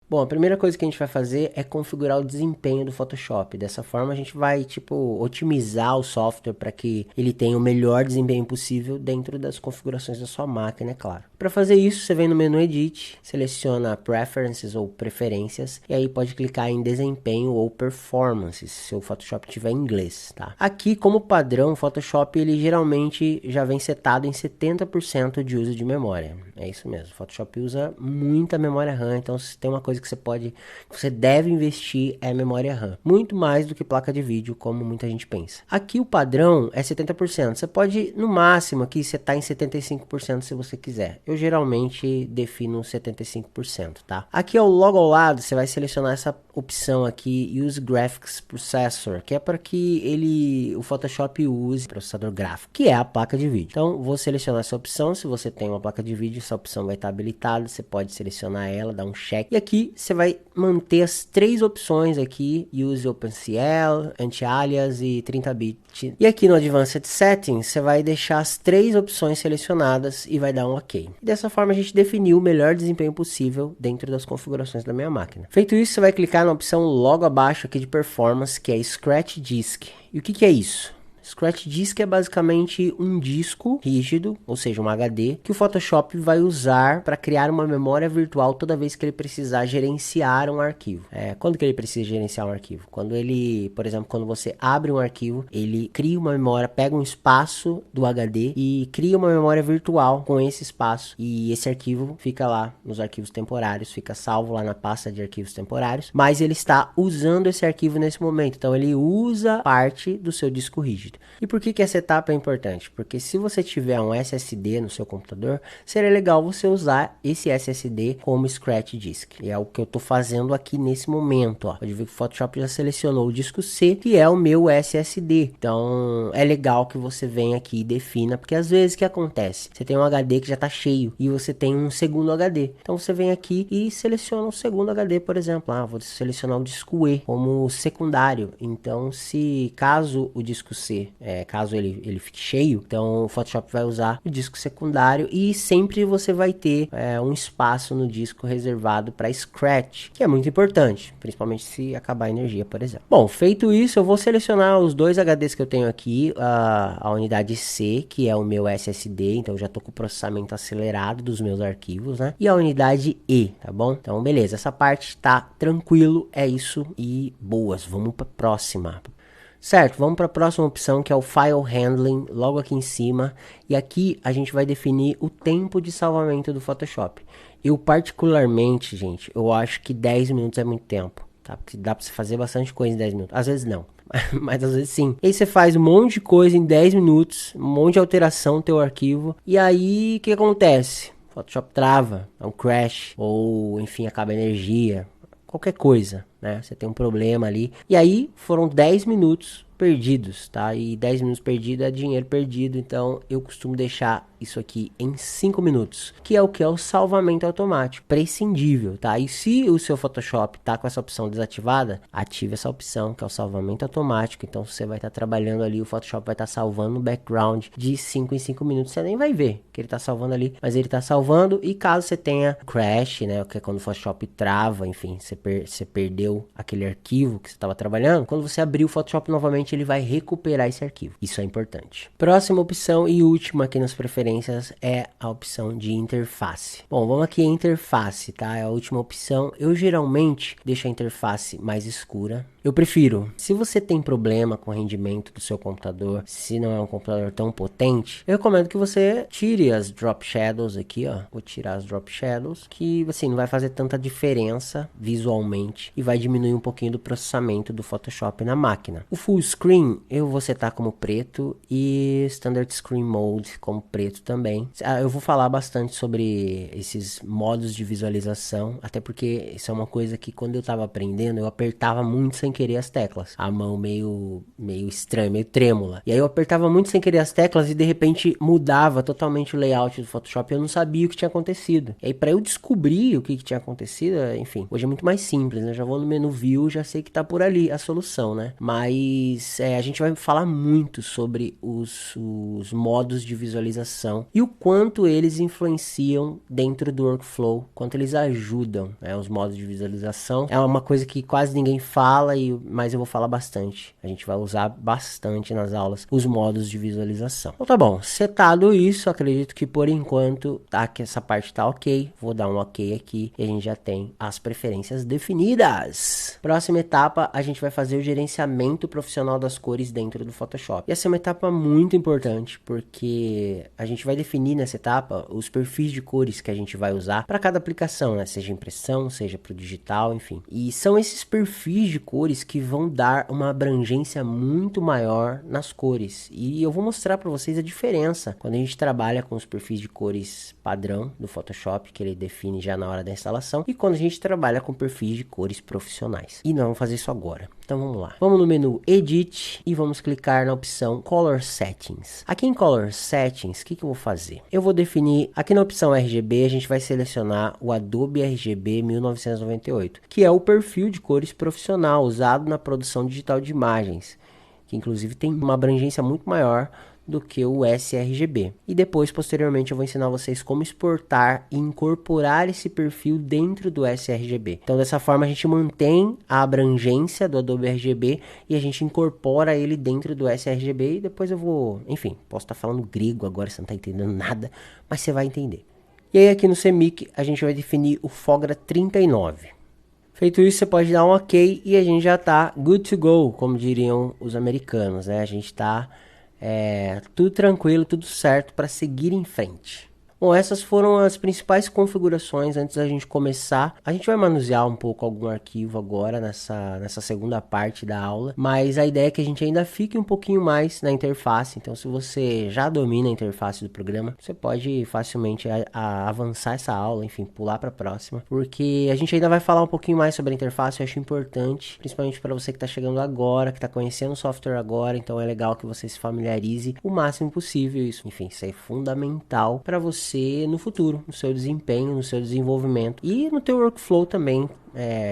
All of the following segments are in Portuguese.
Bom, a primeira coisa que a gente vai fazer é configurar o desempenho do Photoshop. Dessa forma, a gente vai, otimizar o software para que ele tenha o melhor desempenho possível dentro das configurações da sua máquina, é claro. Para fazer isso, você vem no menu Edit, seleciona Preferences ou Preferências, e aí pode clicar em Desempenho ou Performance, se seu Photoshop tiver em inglês, tá? Aqui, como padrão, o Photoshop, ele geralmente já vem setado em 70% de uso de memória. É isso mesmo, o Photoshop usa muita memória RAM, então se tem uma coisa que você deve investir é memória RAM. Muito mais do que placa de vídeo, como muita gente pensa. Aqui o padrão é 70%. Você pode, no máximo, aqui setar em 75% se você quiser. Eu geralmente defino 75%, tá? Aqui logo ao lado, você vai selecionar essa opção aqui, Use Graphics Processor, que é para que o Photoshop use processador gráfico, que é a placa de vídeo. Então, vou selecionar essa opção. Se você tem uma placa de vídeo, essa opção vai estar habilitada. Você pode selecionar ela, dar um check. E aqui você vai manter as três opções aqui, Use OpenCL, Anti-Alias e 30-bit. E aqui no Advanced Settings, você vai deixar as três opções selecionadas e vai dar um OK. E dessa forma, a gente definiu o melhor desempenho possível dentro das configurações da minha máquina. Feito isso, você vai clicar na opção logo abaixo aqui de Performance, que é Scratch Disk. E o que é isso? Scratch Disk é basicamente um disco rígido, ou seja, um HD, que o Photoshop vai usar para criar uma memória virtual toda vez que ele precisar gerenciar um arquivo. Quando que ele precisa gerenciar um arquivo? Quando ele, por exemplo, quando você abre um arquivo, ele cria uma memória, pega um espaço do HD e cria uma memória virtual com esse espaço. E esse arquivo fica lá nos arquivos temporários, fica salvo lá na pasta de arquivos temporários, mas ele está usando esse arquivo nesse momento. Então ele usa parte do seu disco rígido. E por que essa etapa é importante? Porque se você tiver um SSD no seu computador, seria legal você usar esse SSD como Scratch Disk. E é o que eu estou fazendo aqui nesse momento. Ó. Pode ver que o Photoshop já selecionou o disco C, que é o meu SSD. Então é legal que você venha aqui e defina, porque às vezes o que acontece? Você tem um HD que já está cheio e você tem um segundo HD. Então você vem aqui e seleciona o segundo HD, por exemplo. Vou selecionar o disco E como secundário. Então, caso o disco C caso ele fique cheio, então o Photoshop vai usar o disco secundário e sempre você vai ter um espaço no disco reservado para Scratch, que é muito importante, principalmente se acabar a energia, por exemplo. Bom, feito isso, eu vou selecionar os dois HDs que eu tenho aqui, a unidade C, que é o meu SSD, então eu já estou com o processamento acelerado dos meus arquivos, né? E a unidade E, tá bom? Então, beleza, essa parte tá tranquilo, é isso e boas. Vamos para a próxima. Certo, vamos para a próxima opção, que é o File Handling, logo aqui em cima. E aqui a gente vai definir o tempo de salvamento do Photoshop. Eu particularmente, gente, eu acho que 10 minutos é muito tempo, tá? Porque dá para você fazer bastante coisa em 10 minutos. Às vezes não, mas às vezes sim. E aí você faz um monte de coisa em 10 minutos, um monte de alteração no teu arquivo. E aí, o que acontece? O Photoshop trava, é um crash, ou enfim, acaba a energia. Qualquer coisa, né? Você tem um problema ali. E aí foram 10 minutos perdidos, tá? E 10 minutos perdido é dinheiro perdido. Então eu costumo deixar isso aqui em 5 minutos, que é o salvamento automático, prescindível, tá? E se o seu Photoshop tá com essa opção desativada, ative essa opção, que é o salvamento automático. Então você vai estar trabalhando ali, o Photoshop vai estar salvando no background de 5 em 5 minutos. Você nem vai ver que ele tá salvando ali, mas ele tá salvando. E caso você tenha crash, né, que é quando o Photoshop trava, enfim, você perdeu aquele arquivo que você estava trabalhando, quando você abrir o Photoshop novamente, ele vai recuperar esse arquivo. Isso é importante. Próxima opção e última aqui nas preferências é a opção de interface. Bom, vamos aqui em interface, tá? É a última opção. Eu geralmente deixo a interface mais escura. Eu prefiro, se você tem problema com o rendimento do seu computador, se não é um computador tão potente, eu recomendo que você tire as Drop Shadows aqui, ó. Vou tirar as Drop Shadows, que assim, não vai fazer tanta diferença visualmente e vai diminuir um pouquinho do processamento do Photoshop na máquina. O Full Screen eu vou setar como preto e Standard Screen Mode como preto também. Eu vou falar bastante sobre esses modos de visualização, até porque isso é uma coisa que quando eu estava aprendendo, eu apertava muito sem querer as teclas. A mão meio estranha, meio trêmula. E aí eu apertava muito sem querer as teclas e de repente mudava totalmente o layout do Photoshop e eu não sabia o que tinha acontecido. E aí pra eu descobrir o que tinha acontecido, enfim, hoje é muito mais simples, né? Já vou no menu View, já sei que tá por ali a solução, né? Mas a gente vai falar muito sobre os modos de visualização e o quanto eles influenciam dentro do workflow, quanto eles ajudam, né? Os modos de visualização é uma coisa que quase ninguém fala, mas eu vou falar bastante. A gente vai usar bastante nas aulas os modos de visualização. Então tá bom, setado isso, acredito que por enquanto que essa parte tá ok. Vou dar um ok aqui e a gente já tem as preferências definidas. Próxima etapa, a gente vai fazer o gerenciamento profissional das cores dentro do Photoshop. E essa é uma etapa muito importante, porque a gente vai definir nessa etapa os perfis de cores que a gente vai usar para cada aplicação, né? Seja impressão, seja para o digital, enfim. E são esses perfis de cores que vão dar uma abrangência muito maior nas cores. E eu vou mostrar para vocês a diferença quando a gente trabalha com os perfis de cores padrão do Photoshop, que ele define já na hora da instalação, e quando a gente trabalha com perfis de cores profissionais. E não vamos fazer isso agora. Então vamos lá. Vamos no menu Edit e vamos clicar na opção Color Settings. Aqui em Color Settings, o que eu vou fazer? Eu vou definir, aqui na opção RGB, a gente vai selecionar o Adobe RGB 1998, que é o perfil de cores profissional usado na produção digital de imagens, que inclusive tem uma abrangência muito maior do que o sRGB. E depois, posteriormente, eu vou ensinar vocês como exportar e incorporar esse perfil dentro do sRGB. Então, dessa forma, a gente mantém a abrangência do Adobe RGB e a gente incorpora ele dentro do sRGB. E depois eu vou, enfim, posso estar falando grego agora, você não está entendendo nada, mas você vai entender. E aí, aqui no CMYK, a gente vai definir o Fogra 39. Feito isso, você pode dar um OK e a gente já está good to go, como diriam os americanos, né? A gente está tudo tranquilo, tudo certo para seguir em frente. Bom, essas foram as principais configurações antes da gente começar. A gente vai manusear um pouco algum arquivo agora nessa segunda parte da aula, mas a ideia é que a gente ainda fique um pouquinho mais na interface. Então, se você já domina a interface do programa, você pode facilmente avançar essa aula, enfim, pular para a próxima, porque a gente ainda vai falar um pouquinho mais sobre a interface. Eu acho importante, principalmente para você que está chegando agora, que está conhecendo o software agora, então é legal que você se familiarize o máximo possível. Isso, enfim, isso é fundamental para você no futuro, no seu desempenho, no seu desenvolvimento e no teu workflow também,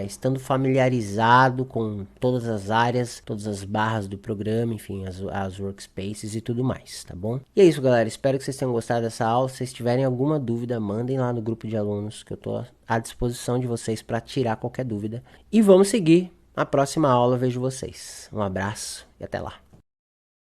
estando familiarizado com todas as áreas, todas as barras do programa, enfim, as workspaces e tudo mais, tá bom? E é isso, galera, espero que vocês tenham gostado dessa aula. Se vocês tiverem alguma dúvida, mandem lá no grupo de alunos, que eu tô à disposição de vocês para tirar qualquer dúvida. E vamos seguir. Na próxima aula eu vejo vocês. Um abraço e até lá.